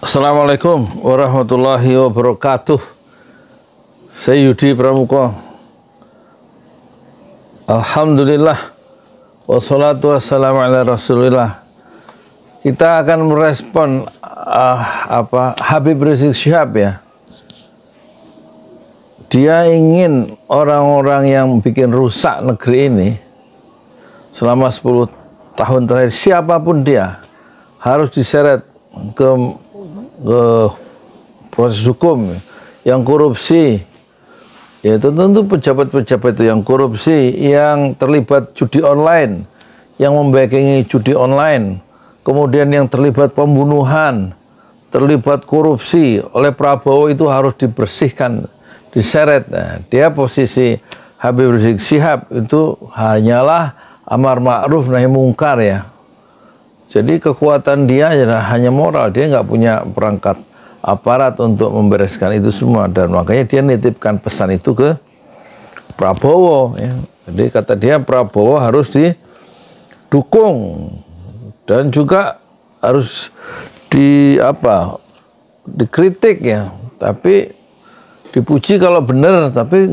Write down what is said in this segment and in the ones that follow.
Assalamualaikum warahmatullahi wabarakatuh. Saya Yudi Pramuko. Alhamdulillah wassalatu wassalamu ala rasulillah. Kita akan merespon Habib Rizik Syihab ya. Dia ingin orang-orang yang bikin rusak negeri ini selama 10 tahun terakhir, siapapun dia, harus diseret ke proses hukum. Yang korupsi, yaitu tentu pejabat-pejabat itu yang korupsi, yang terlibat judi online, yang membackingi judi online, kemudian yang terlibat pembunuhan, terlibat korupsi oleh Prabowo, itu harus dibersihkan, diseret. Nah, dia posisi Habib Rizik Syihab itu hanyalah amar ma'ruf nahi mungkar ya. Jadi kekuatan dia hanya moral, dia nggak punya perangkat aparat untuk membereskan itu semua, dan makanya dia nitipkan pesan itu ke Prabowo ya. Jadi kata dia Prabowo harus didukung dan juga harus dikritik ya, tapi dipuji kalau benar, tapi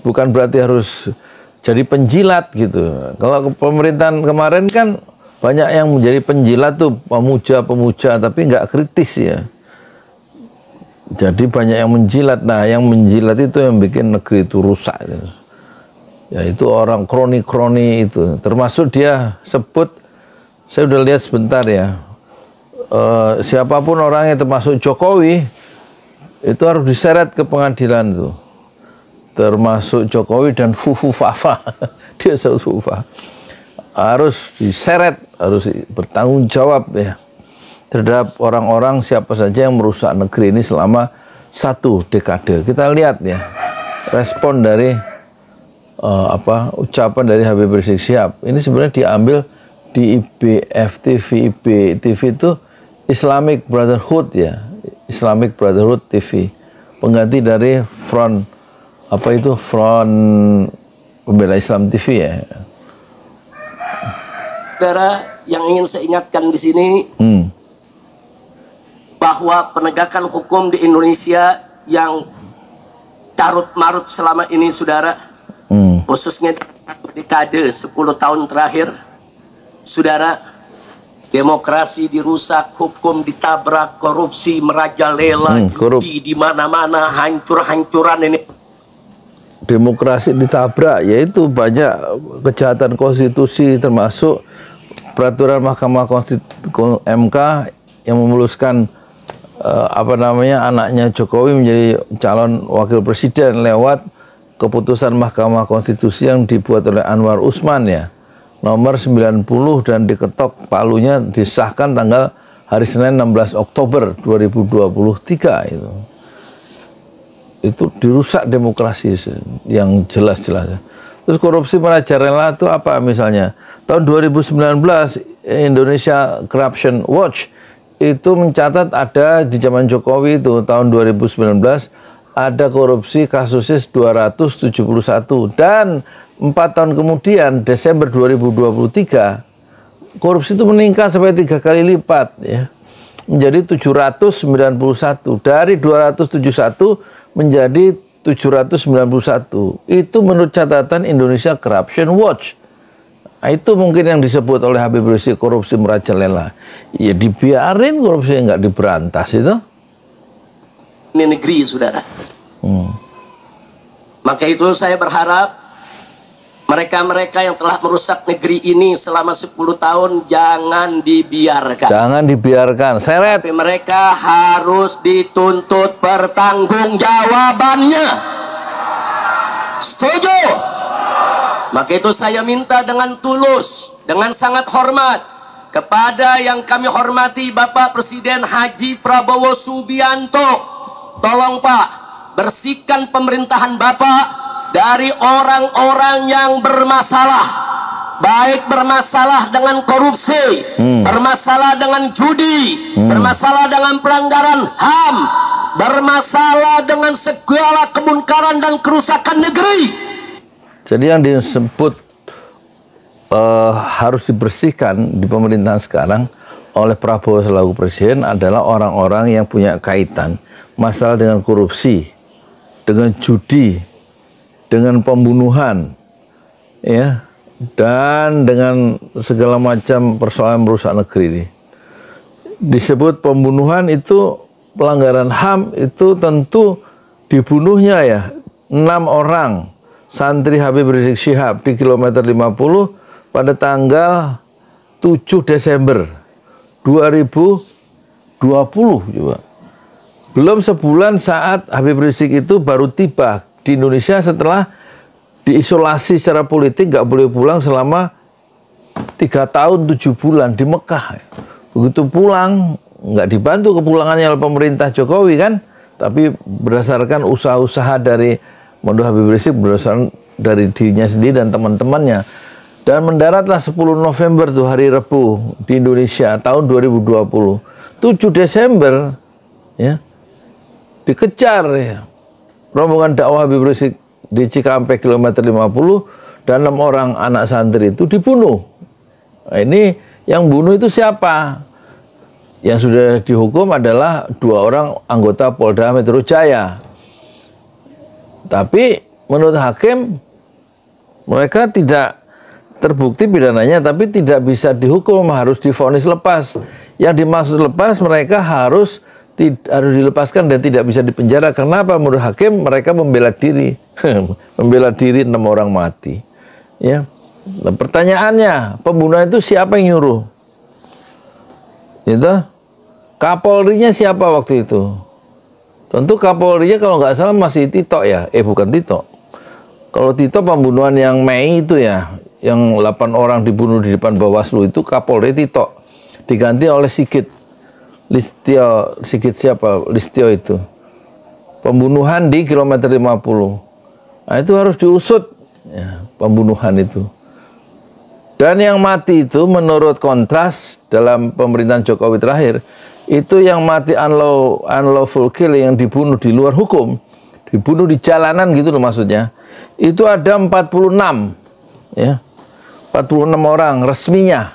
bukan berarti harus jadi penjilat gitu. Kalau pemerintahan kemarin kan banyak yang menjadi penjilat tuh, pemuja, tapi nggak kritis ya. Jadi banyak yang menjilat. Nah, yang menjilat itu yang bikin negeri itu rusak. Yaitu orang kroni-kroni itu. Termasuk dia sebut, saya udah lihat sebentar ya, siapapun orangnya termasuk Jokowi, itu harus diseret ke pengadilan tuh. Termasuk Jokowi dan Fufu Fafa. Dia Fufa. Harus diseret, harus bertanggung jawab ya terhadap orang-orang siapa saja yang merusak negeri ini selama 1 dekade. Kita lihat ya respon dari ucapan dari Habib Rizik Syihab. Ini sebenarnya diambil di IBF TV. IBTV itu Islamic Brotherhood ya, Islamic Brotherhood TV, pengganti dari Front Pembela Islam TV ya. Saudara, yang ingin saya ingatkan di sini bahwa penegakan hukum di Indonesia yang carut marut selama ini, saudara, khususnya satu dekade 10 tahun terakhir, saudara, demokrasi dirusak, hukum ditabrak, korupsi merajalela, judi di mana-mana, hancur-hancuran ini. Demokrasi ditabrak, yaitu banyak kejahatan konstitusi, termasuk peraturan Mahkamah Konstitusi MK yang memuluskan anaknya Jokowi menjadi calon wakil presiden lewat keputusan Mahkamah Konstitusi yang dibuat oleh Anwar Usman ya, nomor 90, dan diketok palunya, disahkan tanggal hari Senin 16 Oktober 2023 itu dirusak demokrasi yang jelas-jelas. Terus korupsi merajalela itu apa misalnya? Tahun 2019 Indonesia Corruption Watch itu mencatat ada di zaman Jokowi itu tahun 2019 ada korupsi kasusnya 271, dan 4 tahun kemudian Desember 2023 korupsi itu meningkat sampai 3 kali lipat ya, menjadi 791, dari 271 menjadi 791. Itu menurut catatan Indonesia Corruption Watch. Nah, itu mungkin yang disebut oleh Habib Rizik korupsi merajalela. Ya dibiarin korupsi, nggak diberantas itu. Ini negeri, saudara. Maka itu saya berharap mereka-mereka yang telah merusak negeri ini selama 10 tahun jangan dibiarkan. Jangan dibiarkan. Seret. Tapi mereka harus dituntut pertanggungjawabannya. Setuju? Maka itu saya minta dengan tulus, dengan sangat hormat kepada yang kami hormati Bapak Presiden Haji Prabowo Subianto. Tolong Pak, bersihkan pemerintahan Bapak dari orang-orang yang bermasalah, baik bermasalah dengan korupsi, bermasalah dengan judi, bermasalah dengan pelanggaran HAM, bermasalah dengan segala kemungkaran dan kerusakan negeri. Jadi yang disebut harus dibersihkan di pemerintahan sekarang oleh Prabowo selaku presiden adalah orang-orang yang punya kaitan masalah dengan korupsi, dengan judi, dengan pembunuhan, ya, dan dengan segala macam persoalan merusak negeri ini. Disebut pembunuhan itu pelanggaran HAM, itu tentu dibunuhnya ya 6 orang santri Habib Rizik Syihab di kilometer 50 pada tanggal 7 Desember 2020 juga. Belum sebulan saat Habib Rizik itu baru tiba di Indonesia setelah diisolasi secara politik, nggak boleh pulang selama 3 tahun 7 bulan di Mekah. Begitu pulang, nggak dibantu kepulangannya oleh pemerintah Jokowi kan, tapi berdasarkan usaha-usaha dari Habib Rizik, berdasarkan dari dirinya sendiri dan teman-temannya. Dan mendaratlah 10 November tuh hari Rabu di Indonesia tahun 2020. 7 Desember ya dikejar ya rombongan dakwah Habib Rizik di Cikampek kilometer 50 dan 6 orang anak santri itu dibunuh. Nah, ini yang bunuh itu siapa? Yang sudah dihukum adalah 2 orang anggota Polda Metro Jaya. Tapi menurut hakim mereka tidak terbukti pidananya, tapi tidak bisa dihukum, harus divonis lepas. Yang dimaksud lepas, mereka harus dilepaskan dan tidak bisa dipenjara. Kenapa? Menurut hakim mereka membela diri, membela diri 6 orang mati. Ya, nah, pertanyaannya, pembunuhan itu siapa yang nyuruh? Itu Kapolrinya siapa waktu itu? Tentu Kapolrinya kalau nggak salah masih Tito ya, bukan Tito. Kalau Tito pembunuhan yang Mei itu ya, yang 8 orang dibunuh di depan Bawaslu itu Kapolri Tito, diganti oleh Sigit Listio. Sigit siapa? Listio itu. Pembunuhan di kilometer 50. Nah, itu harus diusut ya, pembunuhan itu. Dan yang mati itu menurut Kontras dalam pemerintahan Jokowi terakhir, itu yang mati unlawful kill, yang dibunuh di luar hukum, dibunuh di jalanan gitu loh maksudnya. Itu ada 46 ya. 46 orang resminya.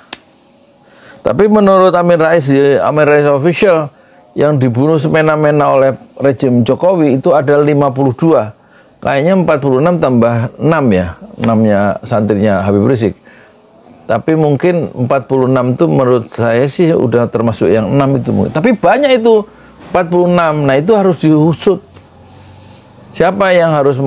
Tapi menurut Amin Rais official yang dibunuh semena-mena oleh rejim Jokowi itu ada 52. Kayaknya 46 tambah 6 ya, 6-nya santrinya Habib Rizik. Tapi mungkin 46 itu menurut saya sih udah termasuk yang 6 itu mungkin. Tapi banyak itu 46. Nah, itu harus diusut. Siapa yang harus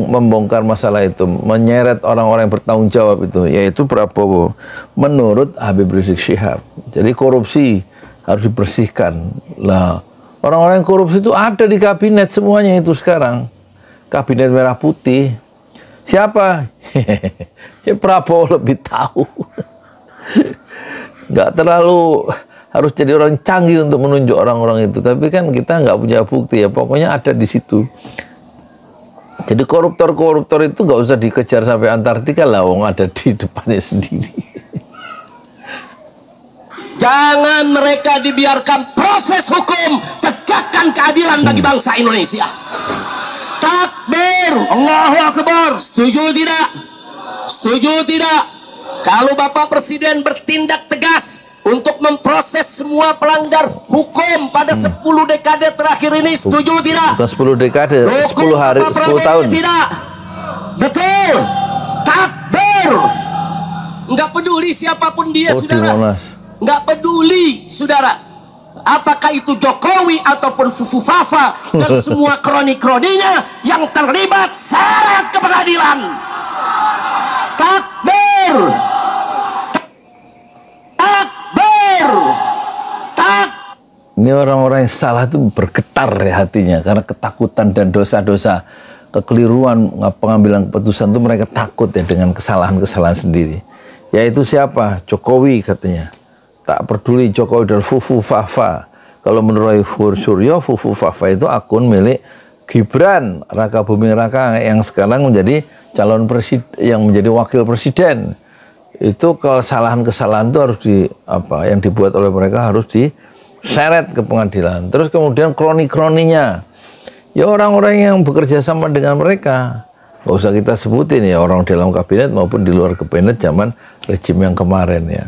membongkar masalah itu, menyeret orang-orang yang bertanggung jawab itu, yaitu Prabowo, menurut Habib Rizik Syihab. Jadi korupsi harus dibersihkan. Lah, orang-orang yang korupsi itu ada di kabinet semuanya itu sekarang. Kabinet merah putih. Siapa? Ya Prabowo lebih tahu. Nggak terlalu harus jadi orang canggih untuk menunjuk orang-orang itu. Tapi kan kita nggak punya bukti ya. Pokoknya ada di situ. Jadi koruptor-koruptor itu nggak usah dikejar sampai Antartika lah, wong ada di depannya sendiri. Jangan mereka dibiarkan proses hukum, tegakkan keadilan bagi bangsa Indonesia. Takbir, Allahu Akbar. Setuju tidak? Setuju tidak? Kalau Bapak Presiden bertindak tegas untuk memproses semua pelanggar hukum pada 10 dekade terakhir ini, setuju tidak? Bukan 10 dekade, 10 hari, 10 tahun. Tidak. Betul. Takbir. Enggak peduli siapapun dia, saudara. Enggak peduli, saudara. Apakah itu Jokowi ataupun Fufu Fafa dan semua kroni-kroninya yang terlibat, seret ke pengadilan. Takbir. Ini orang-orang yang salah itu bergetar ya hatinya karena ketakutan dan dosa-dosa, kekeliruan pengambilan keputusan itu mereka takut ya dengan kesalahan-kesalahan sendiri. Yaitu siapa? Jokowi katanya. Tak peduli Jokowi dan Fufu Fafa. Kalau menurut Suryo, Fufu Fafa itu akun milik Gibran Raka Buming Raka yang sekarang menjadi calon presiden, yang menjadi wakil presiden. Itu kesalahan-kesalahan itu harus yang dibuat oleh mereka harus diseret ke pengadilan. Terus kemudian kroni-kroninya, ya orang-orang yang bekerja sama dengan mereka, nggak usah kita sebutin ya, orang dalam kabinet maupun di luar kabinet zaman rejim yang kemarin ya.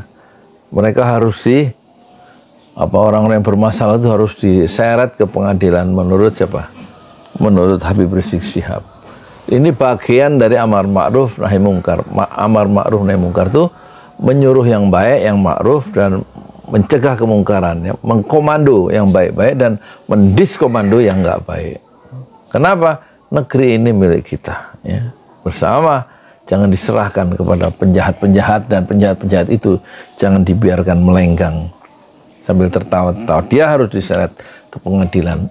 Mereka harus Apa orang-orang yang bermasalah itu harus diseret ke pengadilan menurut siapa? Menurut Habib Rizik Syihab. Ini bagian dari amar ma'ruf nahi mungkar. Amar ma'ruf nahi mungkar itu menyuruh yang baik, yang ma'ruf, dan mencegah kemungkaran, ya, mengkomando yang baik-baik dan mendiskomando yang nggak baik. Kenapa? Negeri ini milik kita, ya. Bersama, jangan diserahkan kepada penjahat-penjahat, dan penjahat-penjahat itu jangan dibiarkan melenggang sambil tertawa-tawa. Dia harus diseret ke pengadilan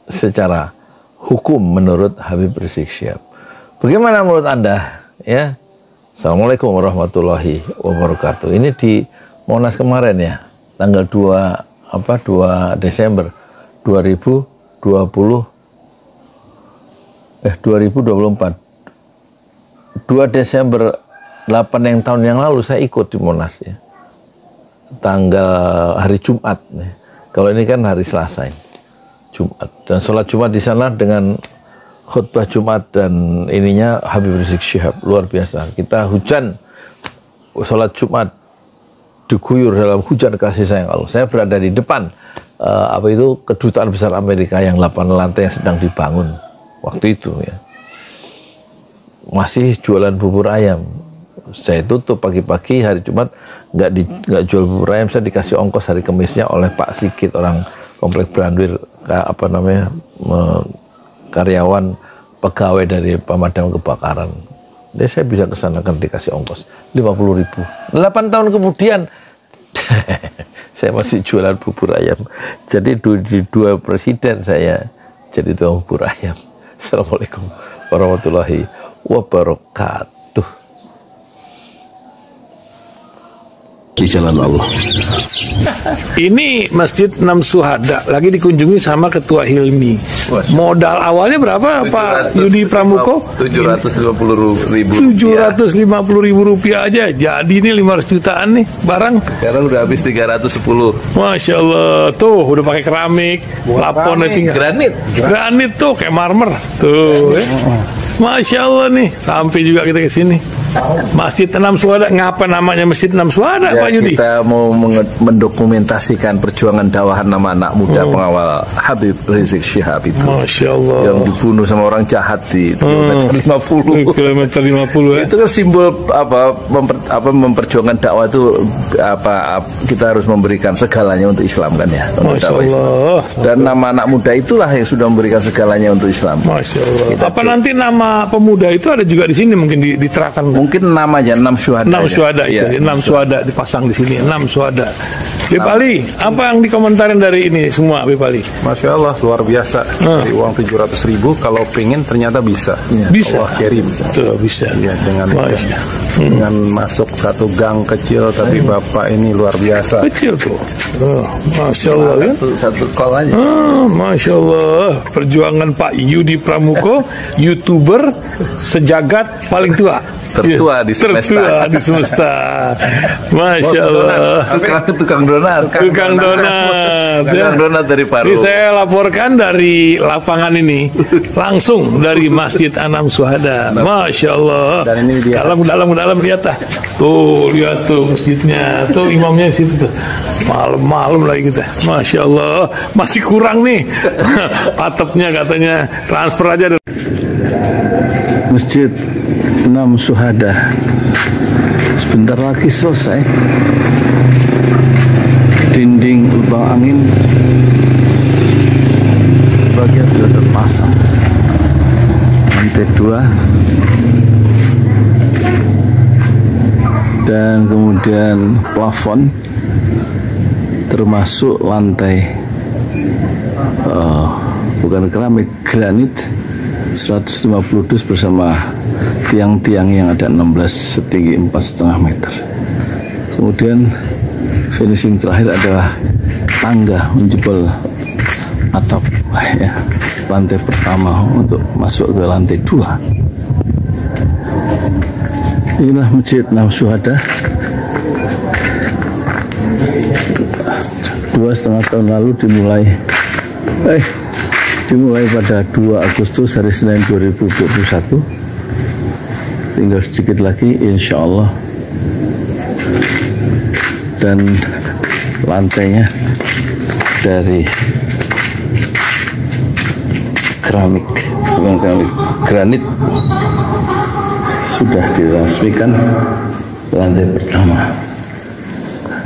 secara hukum menurut Habib Rizik Syihab. Bagaimana menurut Anda? Ya, Assalamualaikum warahmatullahi wabarakatuh. Ini di Monas kemarin ya, tanggal 2 Desember 2024. 2 Desember 8 tahun yang lalu saya ikut di Monas ya. Tanggal hari Jumat. Ya. Kalau ini kan hari Selasa ini. Jumat. Dan sholat Jumat di sana dengan khutbah Jumat dan ininya Habib Rizik Syihab. Luar biasa. Kita hujan sholat Jumat diguyur dalam hujan kasih sayang Allah. Saya berada di depan kedutaan besar Amerika yang 8 lantai yang sedang dibangun waktu itu ya. Masih jualan bubur ayam. Saya tutup pagi-pagi hari Jumat, nggak jual bubur ayam. Saya dikasih ongkos hari Kamisnya oleh Pak Sigit, orang Komplek Branwil, karyawan pegawai dari pemadam kebakaran. Jadi saya bisa kesana kan dikasih ongkos 50.000. 8 tahun kemudian saya masih jualan bubur ayam. Jadi di 2 presiden saya jadi tukang bubur ayam. Assalamualaikum warahmatullahi wabarakatuh. Di jalan Allah. Ini Masjid Enam Syuhada lagi dikunjungi sama Ketua Hilmi. Modal awalnya berapa Pak Yudi Pramuko? 750.000. 750.000 rupiah aja. Jadi ini 500 jutaan nih barang. Sekarang udah habis 310. Masya Allah, tuh udah pakai keramik, laponnya tinggal. Granit tuh kayak marmer. Tuh, Masya Allah nih, sampai juga kita ke sini. Masjid Enam Syuhada, ngapa namanya Masjid Enam Syuhada, ya, Pak Yudi? Kita mau mendokumentasikan perjuangan dakwah nama anak muda pengawal Habib Rizik Syihab itu. Masya Allah. Yang dibunuh sama orang jahat di kilometer 50. Kilometer 50 ya. Itu kan simbol memperjuangkan dakwah itu kita harus memberikan segalanya untuk Islam kan ya. Untuk Masya Allah. Islam. Dan nama anak muda itulah yang sudah memberikan segalanya untuk Islam. Masya Allah. Nanti nama pemuda itu ada juga di sini mungkin diterangkan. Mungkin namanya Enam Syuhada. 6 Syuhada itu, ya, 6 Syuhada dipasang di sini, 6 Syuhada. Bipali, apa yang dikomentarin dari ini semua, Bipali? Masya Allah, luar biasa. Dari uang 700.000, kalau pengen ternyata bisa. Ya. Bisa. Allah kirim. Tuh, bisa. Ya, dengan masuk satu gang kecil, tapi Bapak ini luar biasa. Kecil tuh. Masya Allah. Satu kol aja. Masya Allah. Perjuangan Pak Yudi Pramuko, YouTuber sejagat paling tua. Tertua di semesta. Tertua di semesta. Masya Allah. Tukang donat. Tukang donat dari Paru. Ini saya laporkan dari lapangan ini langsung dari Masjid Enam Syuhada. Masya Allah. Dan ini dia. Dalam lihat ah. Tuh lihat tuh masjidnya. Tuh imamnya di situ tuh. Malam lagi kita. Masya Allah. Masih kurang nih. Atapnya katanya transfer aja. Masjid Enam Syuhada sebentar lagi selesai. Dinding lubang angin sebagian sudah terpasang, lantai 2 dan kemudian plafon termasuk lantai bukan keramik, granit 150 dus bersama tiang-tiang yang ada 16 setinggi 4,5 meter. Kemudian finishing terakhir adalah tangga menjebol atap ya, lantai pertama untuk masuk ke lantai 2. Inilah Masjid Enam Syuhada. 2,5 tahun lalu dimulai pada 2 Agustus hari Senin 2021. Tinggal sedikit lagi insya Allah, dan lantainya dari keramik, bukan keramik, granit, sudah diresmikan lantai pertama.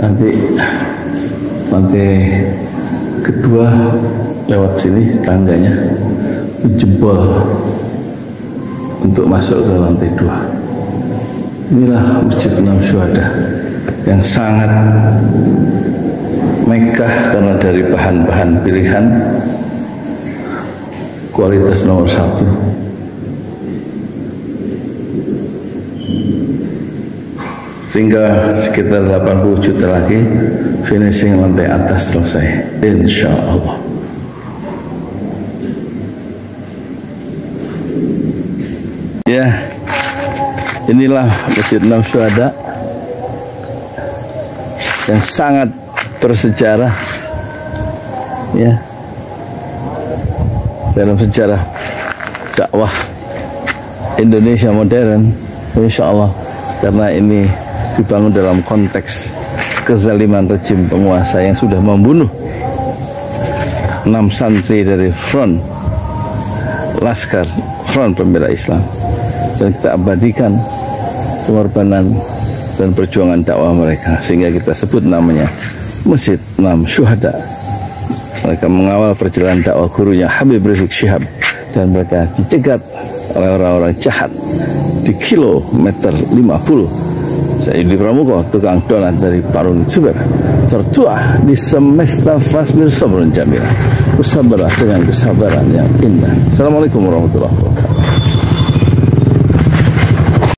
Nanti lantai kedua lewat sini tangganya jebol untuk masuk ke lantai 2. Inilah Masjid 6 Syuhada yang sangat megah karena dari bahan-bahan pilihan, kualitas nomor 1. Tinggal sekitar 80 juta lagi finishing lantai atas selesai, insya Allah. Ya, inilah Masjid 6 Syuhada yang sangat bersejarah, ya, dalam sejarah dakwah Indonesia modern, insya Allah, karena ini dibangun dalam konteks kezaliman rejim penguasa yang sudah membunuh 6 santri dari front Laskar Front Pembela Islam, dan kita abadikan pengorbanan dan perjuangan dakwah mereka, sehingga kita sebut namanya Masjid 6 Syuhada. Mereka mengawal perjalanan dakwah gurunya Habib Rizik Syihab, dan mereka dicegat oleh orang-orang jahat di kilometer 50. Saya Yudi Pramuko, tukang donat dari Parung Juber, tertua di semesta Fasbir Sabrun Jamila. Bersabarlah dengan kesabaran yang indah. Assalamualaikum warahmatullahi wabarakatuh.